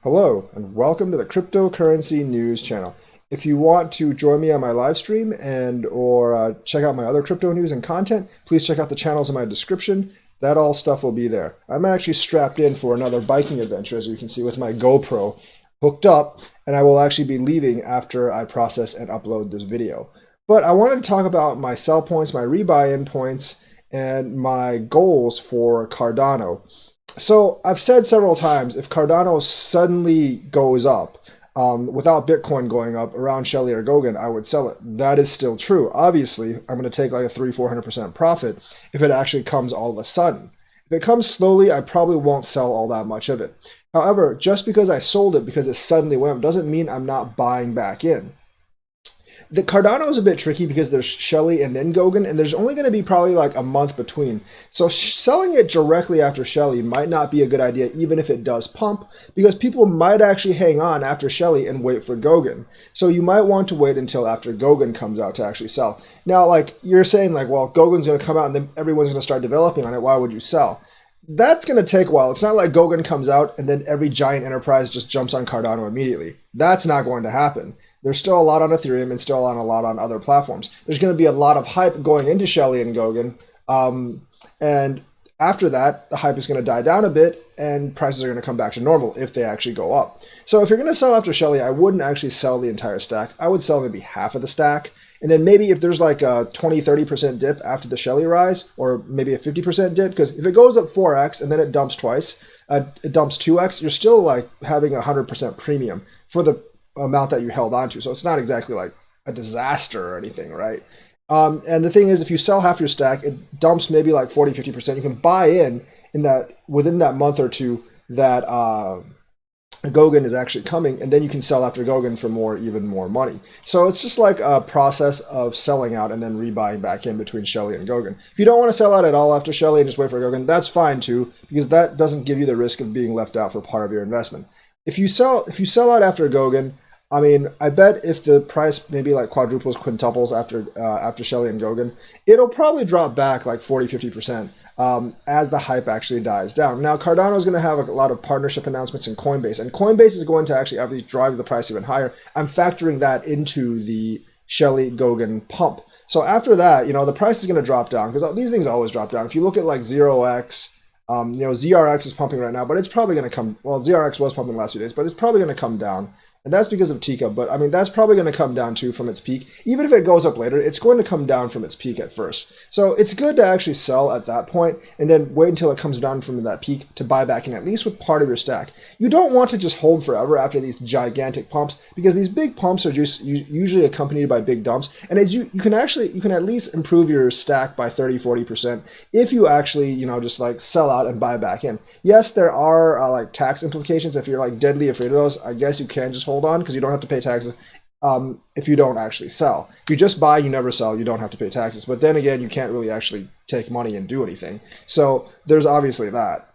Hello, and welcome to the Cryptocurrency News channel. If you want to join me on my live stream or check out my other crypto news and content, please check out the channels in my description. That all stuff will be there. I'm actually strapped in for another biking adventure, as you can see, with my GoPro hooked up, and I will actually be leaving after I process and upload this video. But I wanted to talk about my sell points, my rebuy-in points, and my goals for Cardano. So I've said several times, if Cardano suddenly goes up without Bitcoin going up around Shelley or Gogan, I would sell it. That is still true. Obviously, I'm going to take like a 300-400% profit if it actually comes all of a sudden. If it comes slowly, I probably won't sell all that much of it. However, just because I sold it because it suddenly went up doesn't mean I'm not buying back in. The Cardano is a bit tricky because there's Shelley and then Gogan, and there's only going to be probably like a month between. So selling it directly after Shelley might not be a good idea, even if it does pump, because people might actually hang on after Shelley and wait for Gogan. So you might want to wait until after Gogan comes out to actually sell. Now, like you're saying, like, well, Gogan's going to come out and then everyone's going to start developing on it. Why would you sell? That's going to take a while. It's not like Gogan comes out and then every giant enterprise just jumps on Cardano immediately. That's not going to happen. There's still a lot on Ethereum and still a lot on other platforms. There's going to be a lot of hype going into Shelley and Gogan. And after that, the hype is going to die down a bit and prices are going to come back to normal if they actually go up. So if you're going to sell after Shelley, I wouldn't actually sell the entire stack. I would sell maybe half of the stack. And then maybe if there's like a 20-30% dip after the Shelley rise, or maybe a 50% dip, because if it goes up 4x and then it dumps twice, it dumps 2x, you're still like having a 100% premium for the amount that you held onto. So it's not exactly like a disaster or anything, right? And the thing is, if you sell half your stack, it dumps maybe like 40-50%. You can buy in that within that month or two that Gogan is actually coming, and then you can sell after Gogan for even more money. So it's just like a process of selling out and then rebuying back in between Shelley and Gogan. If you don't want to sell out at all after Shelley and just wait for Gogan, that's fine too, because that doesn't give you the risk of being left out for part of your investment. If you sell out after Gogan, I mean, I bet if the price maybe like quadruples, quintuples after Shelley and Gogan, it'll probably drop back like 40-50% as the hype actually dies down. Now, Cardano is going to have a lot of partnership announcements in Coinbase, and Coinbase is going to actually drive the price even higher. I'm factoring that into the Shelley Gogan pump. So after that, the price is going to drop down because these things always drop down. If you look at like 0x, ZRX is pumping right now, but it's probably going to come. Well, ZRX was pumping the last few days, but it's probably going to come down. And that's because of Tika, but I mean, that's probably going to come down too from its peak. Even if it goes up later, it's going to come down from its peak at first. So it's good to actually sell at that point and then wait until it comes down from that peak to buy back in at least with part of your stack. You don't want to just hold forever after these gigantic pumps, because these big pumps are just usually accompanied by big dumps. And as you can at least improve your stack by 30-40% if you actually, just like sell out and buy back in. Yes, there are like tax implications. If you're like deadly afraid of those, I guess you can just hold on because you don't have to pay taxes if you don't actually sell. If you just buy, you never sell, you don't have to pay taxes. But then again, you can't really actually take money and do anything. So there's obviously that.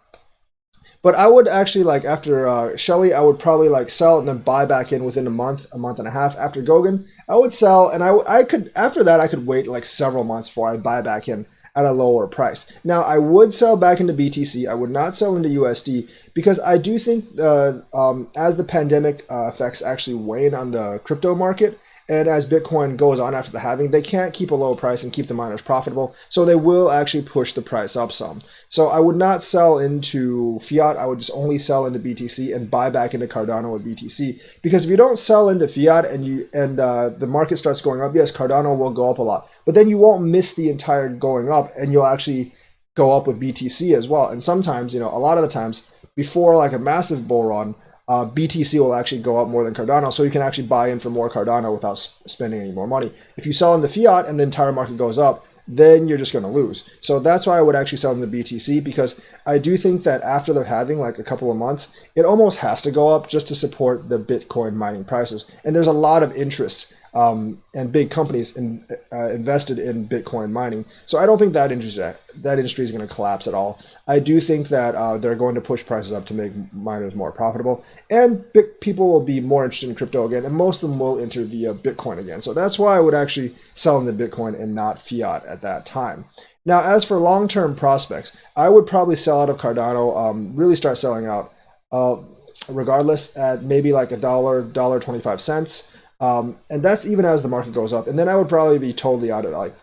But I would actually like after Shelley, I would probably like sell and then buy back in within a month and a half. After Gogan, I would sell, and I could after that I could wait like several months before I buy back in at a lower price. Now, I would sell back into BTC. I would not sell into USD because I do think as the pandemic effects actually wane on the crypto market, and as Bitcoin goes on after the halving, they can't keep a low price and keep the miners profitable, so they will actually push the price up some. So I would not sell into fiat. I would just only sell into BTC and buy back into Cardano with BTC. Because if you don't sell into fiat and the market starts going up, yes, Cardano will go up a lot, but then you won't miss the entire going up, and you'll actually go up with BTC as well. And sometimes, a lot of the times before like a massive bull run, BTC will actually go up more than Cardano, so you can actually buy in for more Cardano without spending any more money. If you sell into fiat and the entire market goes up, then you're just going to lose. So that's why I would actually sell into BTC, because I do think that after they're having like a couple of months, it almost has to go up just to support the Bitcoin mining prices. And there's a lot of interest and big companies invested in Bitcoin mining. So I don't think that industry is going to collapse at all. I do think that they're going to push prices up to make miners more profitable, and people will be more interested in crypto again, and most of them will enter via Bitcoin again. So that's why I would actually sell into Bitcoin and not fiat at that time. Now, as for long-term prospects, I would probably sell out of Cardano, really start selling out regardless at maybe like $1, 25 cents. And that's even as the market goes up. And then I would probably be totally out at like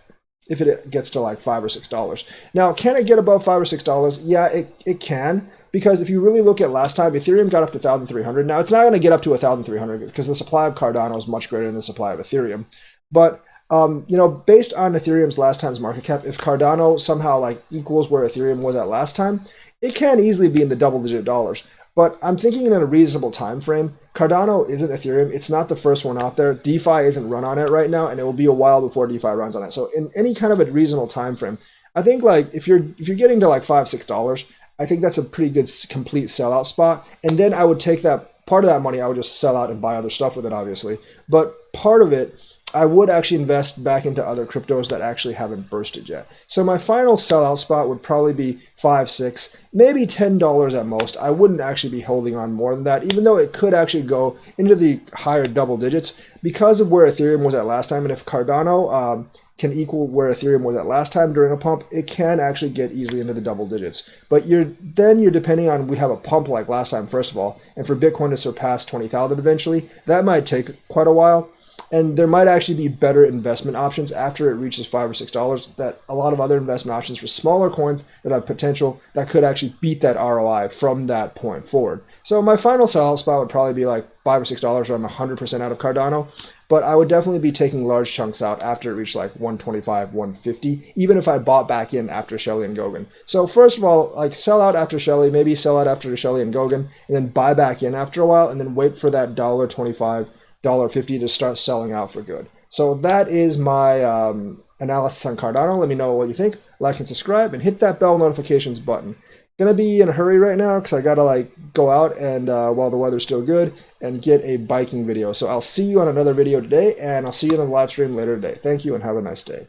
if it gets to like $5 or $6. Now, can it get above $5 or $6? Yeah, it can. Because if you really look at last time, Ethereum got up to 1,300. Now, it's not going to get up to 1,300 because the supply of Cardano is much greater than the supply of Ethereum. But based on Ethereum's last time's market cap, if Cardano somehow like equals where Ethereum was at last time, it can easily be in the double-digit dollars. But I'm thinking in a reasonable time frame. Cardano isn't Ethereum. It's not the first one out there. DeFi isn't run on it right now, and it will be a while before DeFi runs on it. So in any kind of a reasonable time frame, I think like if you're getting to like $5-6, I think that's a pretty good complete sellout spot. And then I would take that part of that money, I would just sell out and buy other stuff with it, obviously. But part of it, I would actually invest back into other cryptos that actually haven't bursted yet. So my final sellout spot would probably be 5, 6, maybe $10 at most. I wouldn't actually be holding on more than that, even though it could actually go into the higher double digits because of where Ethereum was at last time. And if Cardano can equal where Ethereum was at last time during a pump, it can actually get easily into the double digits. But you're depending on, we have a pump like last time, first of all, and for Bitcoin to surpass 20,000 eventually, that might take quite a while. And there might actually be better investment options after it reaches $5 or $6 that a lot of other investment options for smaller coins that have potential that could actually beat that ROI from that point forward. So my final sell spot would probably be like $5 or $6 or I'm 100% out of Cardano. But I would definitely be taking large chunks out after it reached like 125, 150, even if I bought back in after Shelley and Gogan. So first of all, like sell out after Shelley, maybe sell out after Shelley and Gogan, and then buy back in after a while, and then wait for that $1.25, $1.50 to start selling out for good. So that is my analysis on Cardano. Let me know what you think. Like and subscribe, and hit that bell notifications button. Gonna be in a hurry right now because I gotta like go out and while the weather's still good and get a biking video. So I'll see you on another video today, and I'll see you in the live stream later today. Thank you and have a nice day.